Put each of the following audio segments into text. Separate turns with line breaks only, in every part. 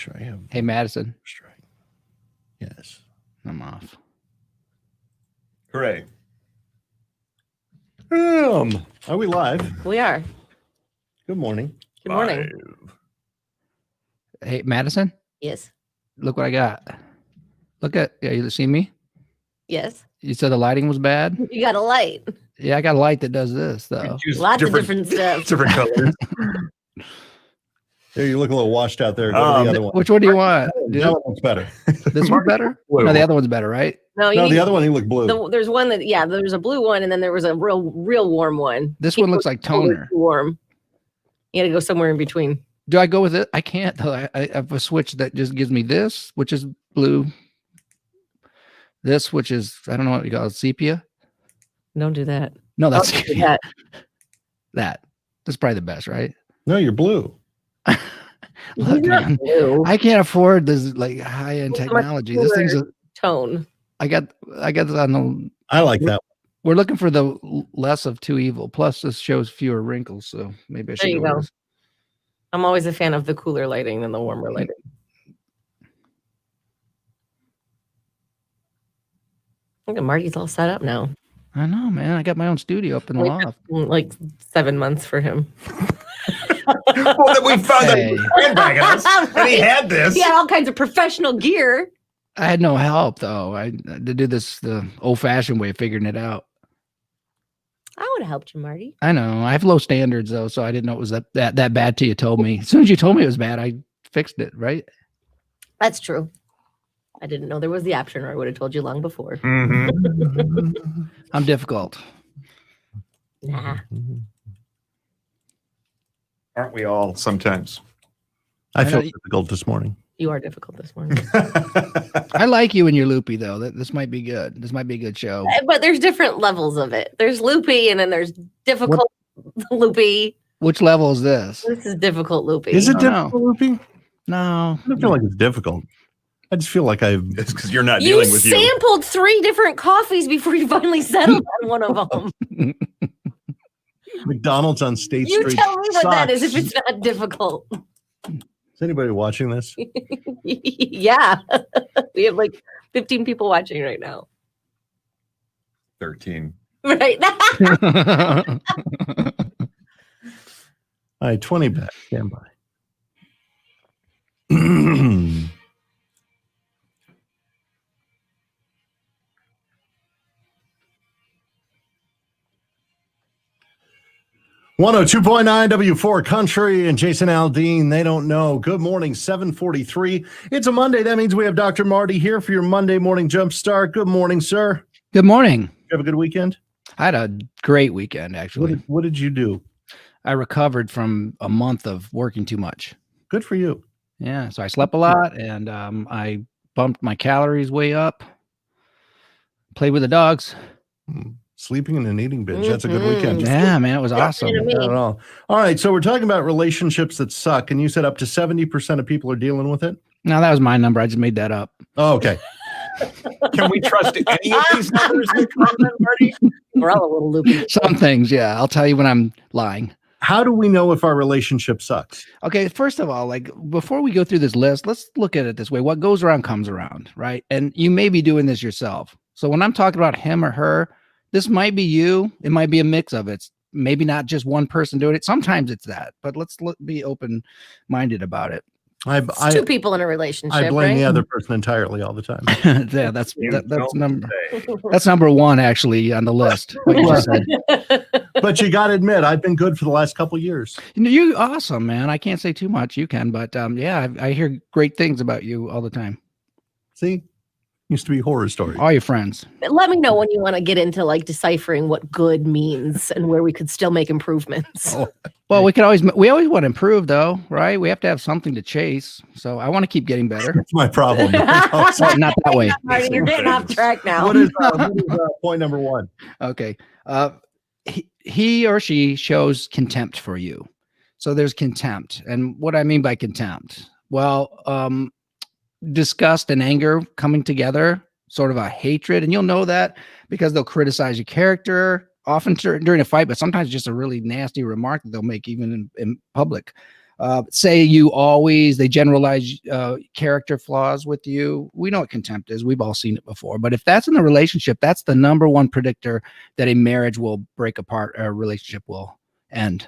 sure I have.
Hey, Madison.
Strike. Yes.
I'm off.
Hooray.
Are we live?
We are.
Good morning.
Good morning.
Hey, Madison.
Yes.
Look what I got. Look at, you see me?
Yes.
You said the lighting was bad?
You got a light.
Yeah, I got a light that does this, though.
Lots of different stuff.
Different colors.
There, you look a little washed out there. Go to the other one.
Which one do you want?
That one looks better.
This one's better?
Blue.
No, the other one's better, right?
No,
No, the other one, he looked blue.
there's one that, there's a blue one, and then there was a real warm one.
This one looks like toner.
Warm. You got to go somewhere in between.
Do I go with it? I can't, though. I have a switch that just gives me this, which is blue. This, which is, I don't know what you call it, sepia?
Don't do that.
No, that's
Don't do that.
that. That's probably the best, right?
No, you're blue.
Look,
You're not
man,
blue.
I can't afford this like high-end technology. This thing's a
tone.
I got this on the.
I like that.
We're looking for the less of two evil. Plus, this shows fewer wrinkles, so maybe I should.
There you
go with
go.
this.
I'm always a fan of the cooler lighting than the warmer lighting. Look at Marty's all set up now.
I know, man. I got my own studio up in the loft.
Like 7 months for him.
Well, then we found that he was handbagging us, and he had this.
He had all kinds of professional gear.
I had no help though. I had to do this the old-fashioned way of figuring it out.
I would have helped you, Marty.
I know. I have low standards though, so I didn't know it was that bad till you told me. As soon as you told me it was bad, I fixed it, right?
That's true. I didn't know there was the option, or I would have told you long before.
Mm-hmm.
I'm difficult.
Nah.
Aren't we all sometimes?
I
I
feel
know-
difficult this morning.
You are difficult this morning.
I like you when you're loopy though. This might be good. This might be a good show.
But there's different levels of it. There's loopy, and then there's difficult loopy.
Which level is this?
This is difficult loopy.
Is it
Oh, no.
difficult, Loopy?
No.
I don't feel like it's difficult. I just feel like I've.
It's because you're not
You
dealing with you.
sampled 3 different coffees before you finally settled on one of them.
McDonald's on State
You
Street.
tell me what that is if
sucks.
it's not difficult.
Is anybody watching this?
Yeah. We have like 15 people watching right now.
13.
Right.
All right, 20 back. Stand by. 102.9 W4 Country and Jason Aldean. They don't know. Good morning, 7:43. It's a Monday. That means we have Dr. Marty here for your Monday morning Jumpstart. Good morning, sir.
Good morning.
You have a good weekend?
I had a great weekend actually.
What did you do?
I recovered from a month of working too much.
Good for you.
Yeah, so I slept a lot and I bumped my calories way up. Played with the dogs.
Sleeping in an eating binge. That's a good weekend.
Yeah, man, it was awesome.
Not at all. All right, so we're talking about relationships that suck, and you said up to 70% of people are dealing with it?
No, that was my number. I just made that up.
Oh, okay.
Can we trust any of these numbers that come in, Marty?
We're all a little loopy.
Some things, yeah. I'll tell you when I'm lying.
How do we know if our relationship sucks?
Okay, first of all, like before we go through this list, let's look at it this way. What goes around comes around, right? And you may be doing this yourself. So when I'm talking about him or her, this might be you. It might be a mix of it. It's maybe not just one person doing it. Sometimes it's that, but let's be open-minded about it.
It's 2 people in a relationship.
I blame
right?
the other person entirely all the time.
Yeah, that's
don't
number 1 actually on the list. What you just said.
But you got to admit, I've been good for the last couple of years.
You awesome, man. I can't say too much. You can, but yeah, I hear great things about you all the time.
See? Used to be horror stories.
All your friends.
Let me know when you want to get into like deciphering what good means and where we could still make improvements.
Oh,
Well, we always want to improve though, right? We have to have something to chase. So I want to keep getting better.
that's my problem.
Oh, not that way.
Marty, you're getting off track now.
What is point number 1?
Okay. He or she shows contempt for you. So there's contempt. And what I mean by contempt, well, disgust and anger coming together, sort of a hatred. And you'll know that because they'll criticize your character often during a fight, but sometimes just a really nasty remark that they'll make even in public. say they generalize character flaws with you. We know what contempt is. We've all seen it before. But if that's in a relationship, that's the number one predictor that a marriage will break apart or a relationship will end.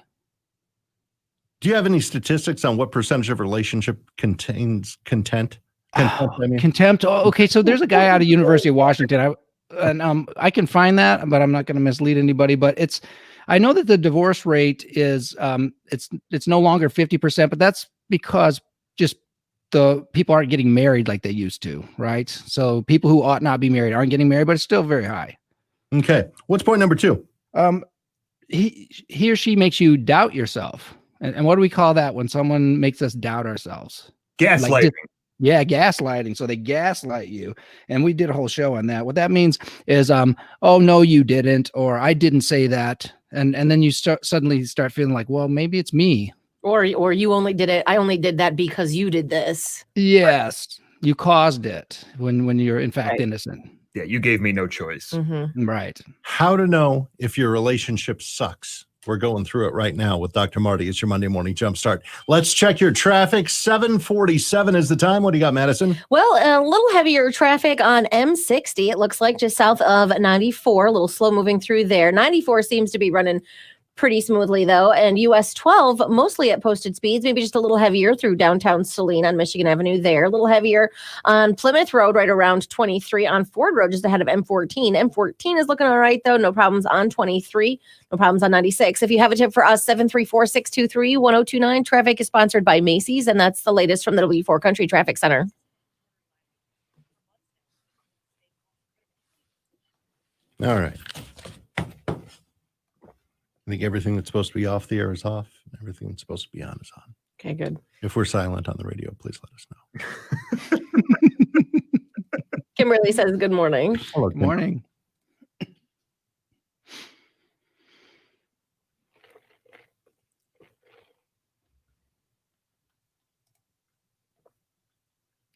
Do you have any statistics on what percentage of relationship contains contempt?
Contempt. Oh, okay, so there's a guy out of University of Washington. I can find that, but I'm not going to mislead anybody. But I know that the divorce rate is it's no longer 50%, but that's because just the people aren't getting married like they used to, right? So people who ought not be married aren't getting married, but it's still very high.
Okay, what's point number 2?
He or she makes you doubt yourself. And what do we call that when someone makes us doubt ourselves?
Gaslighting.
Yeah, gaslighting. So they gaslight you. And we did a whole show on that. What that means is, oh, no, you didn't, or I didn't say that. And then you suddenly start feeling like, well, maybe it's me.
Or you only did it. I only did that because you did this.
Yes, you caused it when you're in fact innocent.
Yeah, you gave me no choice.
Mm-hmm.
Right.
How to know if your relationship sucks. We're going through it right now with Dr. Marty. It's your Monday morning jumpstart. Let's check your traffic. 7:47 is the time. What do you got, Madison?
Well, a little heavier traffic on M60. It looks like just south of 94, a little slow moving through there. 94 seems to be running pretty smoothly, though. And US 12, mostly at posted speeds, maybe just a little heavier through downtown Saline on Michigan Avenue there. A little heavier on Plymouth Road, right around 23 on Ford Road, just ahead of M14. M14 is looking all right, though. No problems on 23. No problems on 96. If you have a tip for us, 734-623-1029. Traffic is sponsored by Macy's, and that's the latest from the W4 Country Traffic Center.
All right. I think everything that's supposed to be off the air is off. Everything that's supposed to be on is on.
Okay, good.
If we're silent on the radio, please let us know.
Kimberly says good morning.
Hello,
Good morning.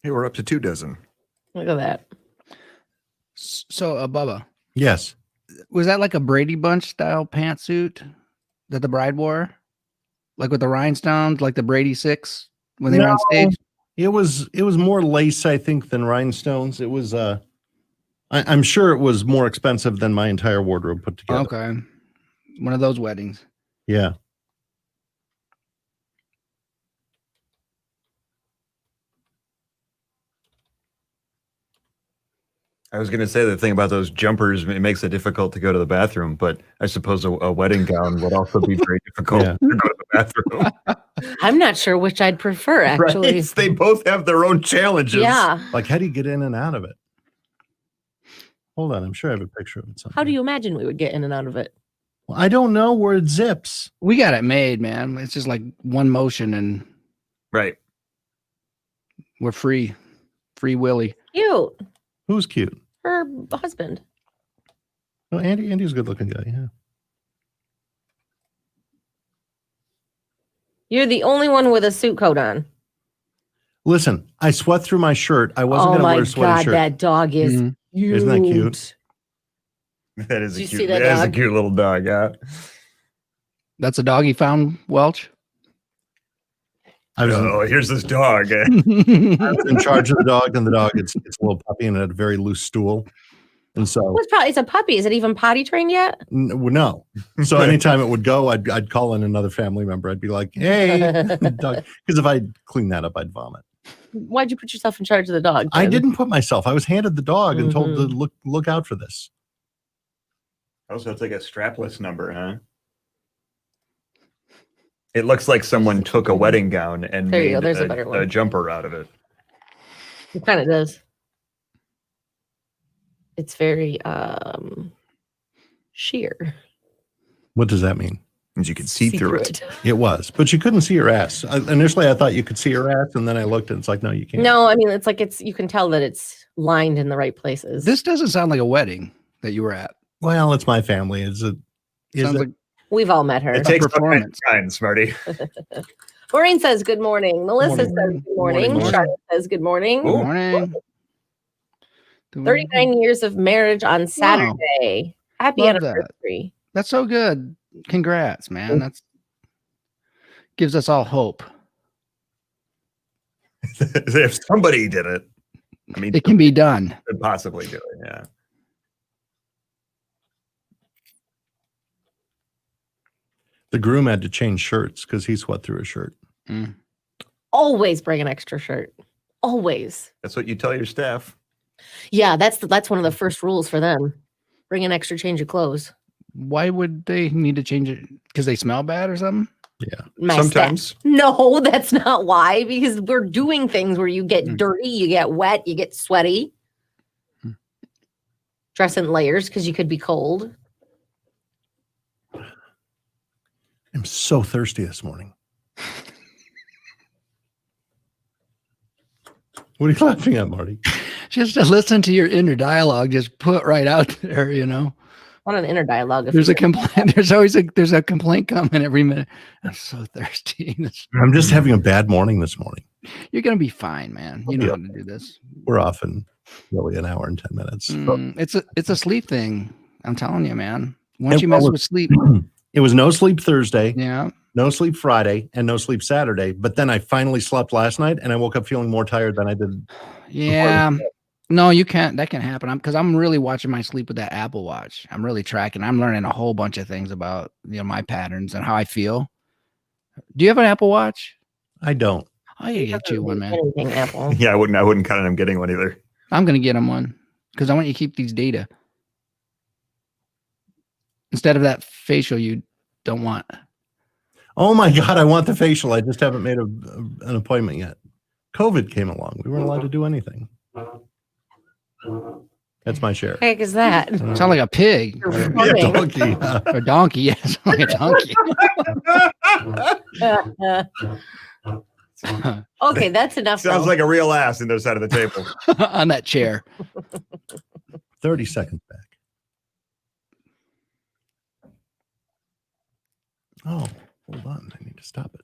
Hey, we're up to 2 dozen.
Look at that.
So, Bubba,
Yes.
was that like a Brady Bunch style pantsuit that the bride wore? Like with the rhinestones, like the Brady Six when they were on stage?
It was more lace, I think, than rhinestones. It was I'm sure it was more expensive than my entire wardrobe put together.
Okay. One of those weddings.
Yeah.
I was going to say the thing about those jumpers, it makes it difficult to go to the bathroom, but I suppose a wedding gown would also be very difficult to go to the bathroom.
I'm not sure which I'd prefer, actually.
Right? They both have their own challenges.
Yeah.
Like, how do you get in and out of it? Hold on. I'm sure I have a picture of it somewhere.
How do you imagine we would get in and out of it?
Well, I don't know where it zips.
We got it made, man. It's just like one motion and
Right.
we're free. Free Willy.
Cute.
Who's cute?
Her husband.
Oh, Andy's a good looking guy. Yeah.
You're the only one with a suit coat on.
Listen, I sweat through my shirt. I wasn't going to wear a sweaty shirt.
That dog is cute.
Isn't that cute?
That is
Did
a
you
cute,
see that
that is a
dog?
cute little dog, yeah.
That's a dog he found, Welch?
I was,
Oh, here's this dog.
I was in charge of the dog, and the dog, it's a little puppy and it had a very loose stool. And so,
Well, it's a puppy. Is it even potty trained yet?
no. So anytime it would go, I'd call in another family member. I'd be like, hey, dog. Because if I clean that up, I'd vomit.
Why'd you put yourself in charge of the dog?
I
Jen?
didn't put myself. I was handed the dog and told to
Mhm.
look out for this.
Also, it's like a strapless number, huh? It looks like someone took a wedding gown and
There you
made
go. There's a better one.
a jumper out of it.
It kind of does. It's very sheer.
What does that mean?
Means you can see through it.
It was, but you couldn't see her ass. Initially, I thought you could see her ass, and then I looked, and it's like, no, you can't.
No, I mean you can tell that it's lined in the right places.
This doesn't sound like a wedding that you were at.
Well, it's my family. Sounds
Like
We've all met her.
It takes
performance.
performance, Marty.
Maureen says good morning. Melissa says good morning.
Morning.
Charlotte says good morning.
good morning.
39 years of marriage on Saturday. Happy
Love that.
anniversary.
That's so good. Congrats, man. That's gives us all hope.
If somebody did it, I mean,
It can be done.
could possibly do it. Yeah.
The groom had to change shirts because he sweat through his shirt.
Mm.
Always bring an extra shirt. Always.
That's what you tell your staff.
Yeah, that's one of the first rules for them. Bring an extra change of clothes.
Why would they need to change it? Because they smell bad or something?
Yeah.
My
Sometimes.
staff. No, that's not why. Because we're doing things where you get dirty, you get wet, you get sweaty. Dress in layers because you could be cold.
I'm so thirsty this morning. What are you laughing at, Marty?
Just to listen to your inner dialogue, just put right out there, you know.
What an inner dialogue.
There's a complaint. There's always a complaint coming every minute. I'm so thirsty.
I'm just having a bad morning this morning.
You're gonna be fine, man. You know how to do this.
We're off in really an hour and 10 minutes.
It's a sleep thing. I'm telling you, man. Once
And
you mess
well,
with sleep,
It was no sleep Thursday,
yeah.
no sleep Friday, and no sleep Saturday. But then I finally slept last night, and I woke up feeling more tired than I did.
Yeah. No, you can't. That can happen. Because I'm really watching my sleep with that Apple Watch. I'm really tracking. I'm learning a whole bunch of things about my patterns and how I feel. Do you have an Apple Watch?
I don't.
I gotta get you one, man.
Anything, Apple.
Yeah, I wouldn't count on him getting one either.
I'm gonna get him one because I want you to keep these data instead of that facial you don't want.
Oh my God, I want the facial. I just haven't made an appointment yet. COVID came along. We weren't allowed to do anything. That's my share.
What the heck is that?
Sound like a pig
You're
Yeah,
recording.
donkey.
or a donkey. Yeah, sound like a donkey.
Okay, that's enough.
Sounds
though.
like a real ass in the other side of the table.
On that chair.
30 seconds back. Oh, hold on. I need to stop it.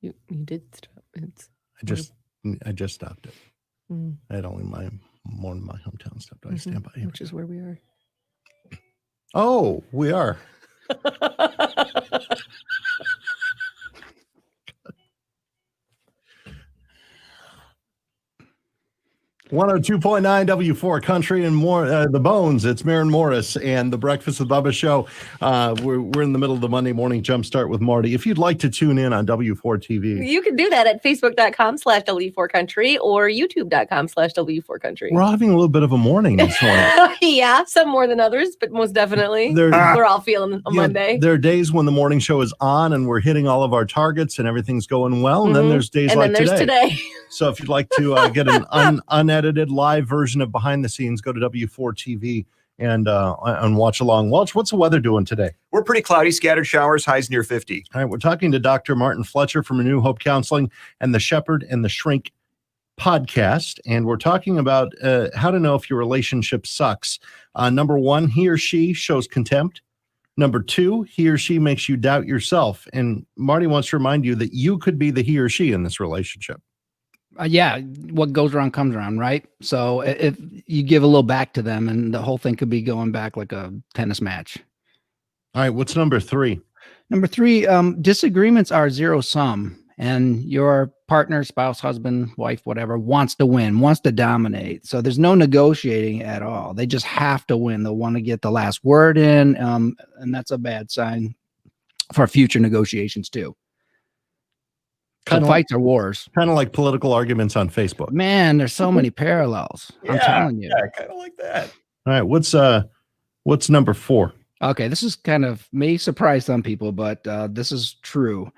You did stop. It's
I just stopped it.
Mm.
I had only more than my hometown stuff. Do I stand by you?
Which is where we are.
Oh, we are. 102.9 W4 Country and more. The Bones. It's Maren Morris and the Breakfast with Bubba show. We're in the middle of the Monday morning jumpstart with Marty. If you'd like to tune in on W4 TV,
You can do that at facebook.com/W4Country or youtube.com/W4Country.
we're having a little bit of a morning this morning.
Yeah, some more than others, but most definitely. We're all feeling a Monday.
There are days when the morning show is on and we're hitting all of our targets and everything's going well. And then there's days
And
like
then there's today.
So if you'd like to get an unedited live version of Behind the Scenes, go to W4 TV and watch along. Welch, what's the weather doing today?
We're pretty cloudy, scattered showers, highs near 50.
All right, we're talking to Dr. Martin Fletcher from New Hope Counseling and the Shepherd and the Shrink podcast. And we're talking about how to know if your relationship sucks. Number one, he or she shows contempt. Number two, he or she makes you doubt yourself. And Marty wants to remind you that you could be the he or she in this relationship.
Yeah, what goes around comes around, right? So if you give a little back to them, and the whole thing could be going back like a tennis match.
All right, what's number three?
Number three, disagreements are zero sum, and your partner, spouse, husband, wife, whatever, wants to win, wants to dominate. So there's no negotiating at all. They just have to win. They'll want to get the last word in, and that's a bad sign for future negotiations too. So fights are wars.
Kind of like political arguments on Facebook.
Man, there's so many parallels. I'm telling you.
Yeah, kind of like that.
All right, what's number four?
Okay, this is kind of may surprise some people, but this is true.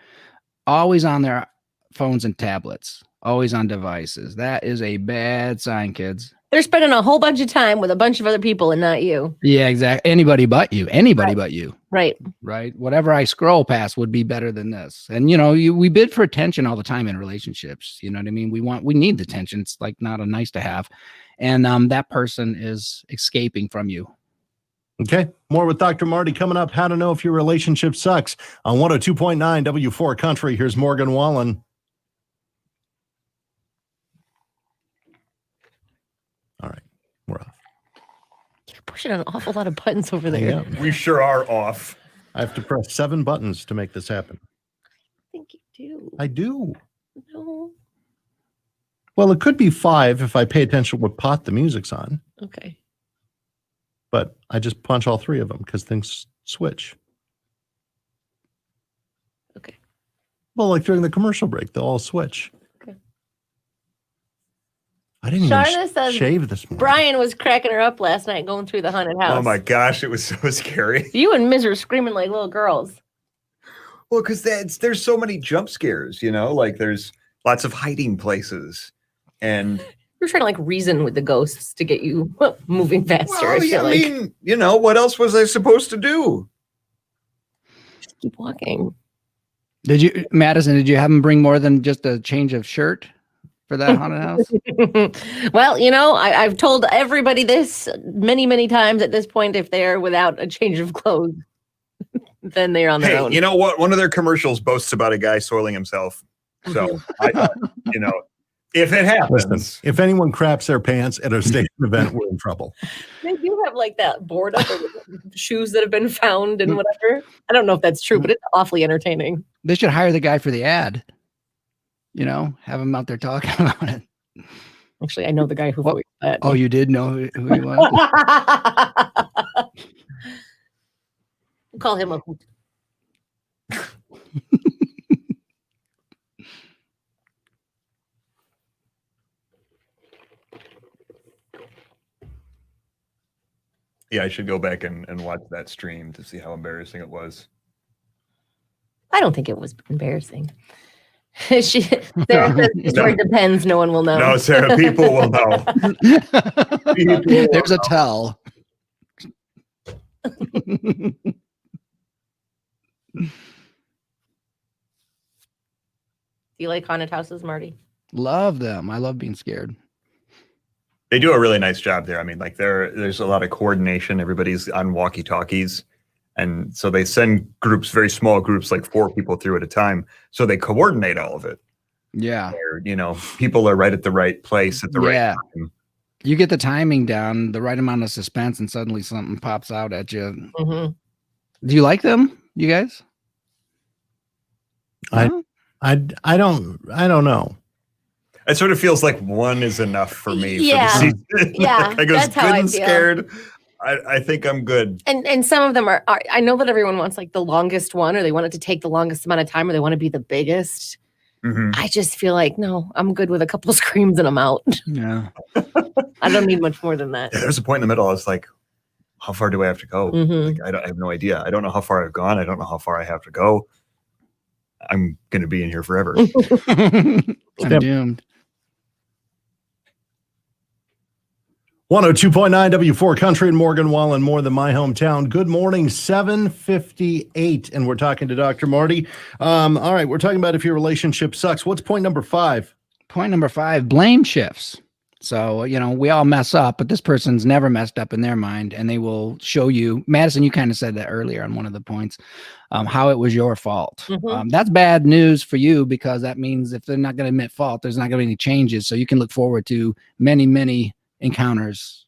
Always on their phones and tablets, always on devices. That is a bad sign, kids.
They're spending a whole bunch of time with a bunch of other people and not you.
Yeah, exactly. Anybody but you. Anybody but you.
Right.
Right. Whatever I scroll past would be better than this. And we bid for attention all the time in relationships. You know what I mean? We need the attention. It's like not a nice to have. And that person is escaping from you.
Okay, more with Dr. Marty coming up. How to know if your relationship sucks on 102.9 W4 Country. Here's Morgan Wallen. All right, we're off.
You're pushing an awful lot of buttons over there.
Yeah,
We sure are off.
I have to press 7 buttons to make this happen.
I think you do.
I do.
No.
Well, it could be 5 if I pay attention to what pot the music's on,
Okay.
but I just punch all 3 of them because things switch.
Okay.
Well, like during the commercial break, they'll all switch.
Okay.
I didn't
Sharna
even
says
shave this morning.
Brian was cracking her up last night going through the haunted house.
Oh my gosh, it was so scary.
You and Miz were screaming like little girls.
Well, because there's so many jump scares, like there's lots of hiding places. And
You're trying to like reason with the ghosts to get you moving faster.
well, yeah, I mean, what else was I supposed to do?
Just keep walking.
Madison, did you have him bring more than just a change of shirt for that haunted house?
Well, I've told everybody this many, many times at this point. If they're without a change of clothes, then they're on their own.
You know what? One of their commercials boasts about a guy soiling himself. So I thought, if it happens,
Listen, if anyone craps their pants at a station event, we're in trouble.
They do have like that board up of shoes that have been found and whatever. I don't know if that's true, but it's awfully entertaining.
They should hire the guy for the ad. Have him out there talking about it.
Actually, I know the guy who voiced that.
Oh, you did know who he was?
We'll call him a hoot.
yeah, I should go back and watch that stream to see how embarrassing it was.
I don't think it was embarrassing. Sarah says the story depends. No one will know.
No, Sarah, people will know.
There's a tell.
Do you like haunted houses, Marty?
Love them. I love being scared.
They do a really nice job there. I mean, like there's a lot of coordination. Everybody's on walkie-talkies. And so they send groups, very small groups, like 4 people through at a time. So they coordinate all of it.
Yeah.
Where, people are right at the right place at the right time.
You get the timing down, the right amount of suspense, and suddenly something pops out at you.
Mm-hmm.
Do you like them, you guys?
I don't know.
It sort of feels like one is enough for me.
Yeah.
For the season.
Yeah,
I goes
that's
good
how I
and
feel.
scared. I think I'm good.
And some of them are, I know that everyone wants like the longest one, or they want it to take the longest amount of time, or they want to be the biggest.
Mm-hmm.
I just feel like, no, I'm good with a couple of screams and I'm out.
Yeah.
I don't need much more than that.
Yeah, there's a point in the middle. I was like, how far do I have to go?
Mhm.
Like, I have no idea. I don't know how far I've gone. I don't know how far I have to go. I'm going to be in here forever.
I'm doomed.
102.9 W4 Country in Morgan Wallen, more than my hometown. Good morning, 7:58, and we're talking to Dr. Marty. All right, we're talking about if your relationship sucks. What's point number 5?
Point number 5, blame shifts. So, we all mess up, but this person's never messed up in their mind, and they will show you. Madison, you kind of said that earlier on one of the points, how it was your fault.
Mhm.
That's bad news for you, because that means if they're not going to admit fault, there's not going to be any changes. So you can look forward to many, many encounters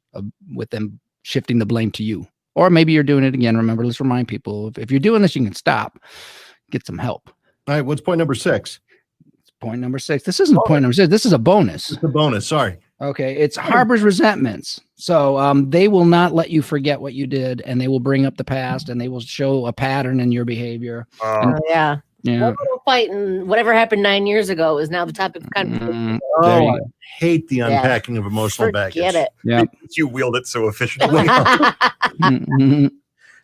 with them shifting the blame to you. Or maybe you're doing it again. Remember, let's remind people, if you're doing this, you can stop, get some help.
All right, what's point number 6?
Point number 6. This isn't point number 6. This is a bonus.
It's a bonus, sorry.
Okay, it's harbors resentments. So they will not let you forget what you did, and they will bring up the past, and they will show a pattern in your behavior.
Oh, yeah.
Yeah.
One little fight and whatever happened 9 years ago is now the topic of conversation.
There you
I
go.
hate the unpacking of emotional baggage.
Forget it.
Yeah.
You wield it so efficiently.
Mhm.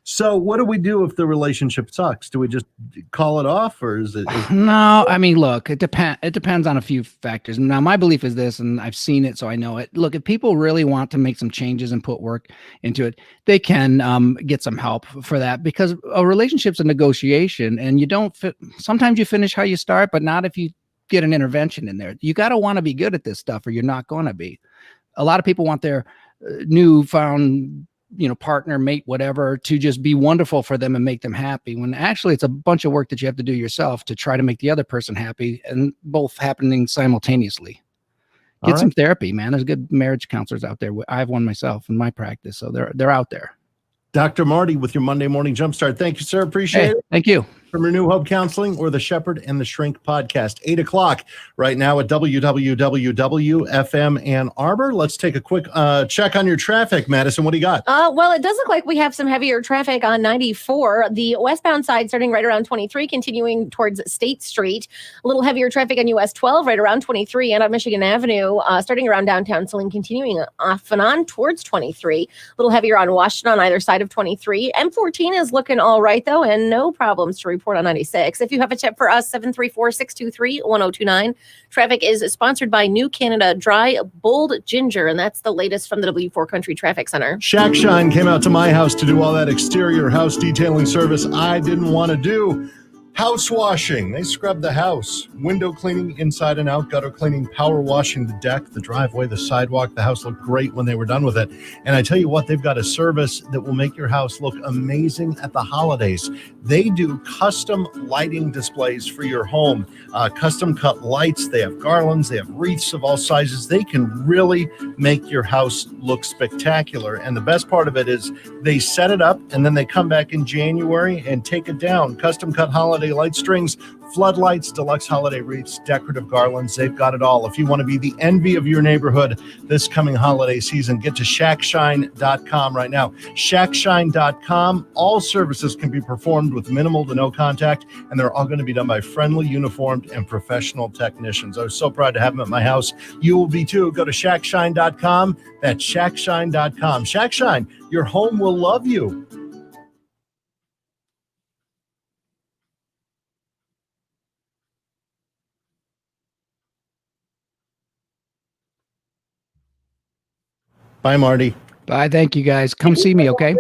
So what do we do if the relationship sucks? Do we just call it off, or is it?
No, I mean, look, it depends on a few factors. Now, my belief is this, and I've seen it, so I know it. Look, if people really want to make some changes and put work into it, they can get some help for that, because a relationship's a negotiation, and you don't sometimes you finish how you start, but not if you get an intervention in there. You got to want to be good at this stuff, or you're not going to be. A lot of people want their newfound partner, mate, whatever, to just be wonderful for them and make them happy, when actually it's a bunch of work that you have to do yourself to try to make the other person happy, and both happening simultaneously. Get some therapy, man. There's good marriage counselors out there. I have one myself in my practice, so they're out there.
Dr. Marty with your Monday morning jumpstart. Thank you, sir. Appreciate it.
Thank you.
from your New Hope Counseling or the Shepherd and the Shrink podcast. 8 o'clock right now at www.FM Ann Arbor. Let's take a quick check on your traffic, Madison. What do you got?
Well, it does look like we have some heavier traffic on 94. The westbound side starting right around 23, continuing towards State Street. A little heavier traffic on US 12 right around 23 and on Michigan Avenue, starting around downtown Saline, continuing off and on towards 23. A little heavier on Washington on either side of 23. M14 is looking all right, though, and no problems to report on 96. If you have a tip for us, 734-623-1029. Traffic is sponsored by New Canada Dry Bold Ginger, and that's the latest from the W4 Country Traffic Center.
Shack Shine came out to my house to do all that exterior house detailing service I didn't want to do. House washing. They scrubbed the house. Window cleaning inside and out. Gutter cleaning. Power washing the deck, the driveway, the sidewalk. The house looked great when they were done with it. And I tell you what, they've got a service that will make your house look amazing at the holidays. They do custom lighting displays for your home. Custom cut lights. They have garlands. They have wreaths of all sizes. They can really make your house look spectacular. And the best part of it is they set it up and then they come back in January and take it down. Custom cut holiday light strings, floodlights, deluxe holiday wreaths, decorative garlands. They've got it all. If you want to be the envy of your neighborhood this coming holiday season, get to shackshine.com right now. Shackshine.com. All services can be performed with minimal to no contact, and they're all going to be done by friendly, uniformed, and professional technicians. I was so proud to have them at my house. You will be too. Go to shackshine.com. That's shackshine.com. Shackshine, your home will love you. Bye, Marty.
Bye. Thank you, guys. Come see me, okay?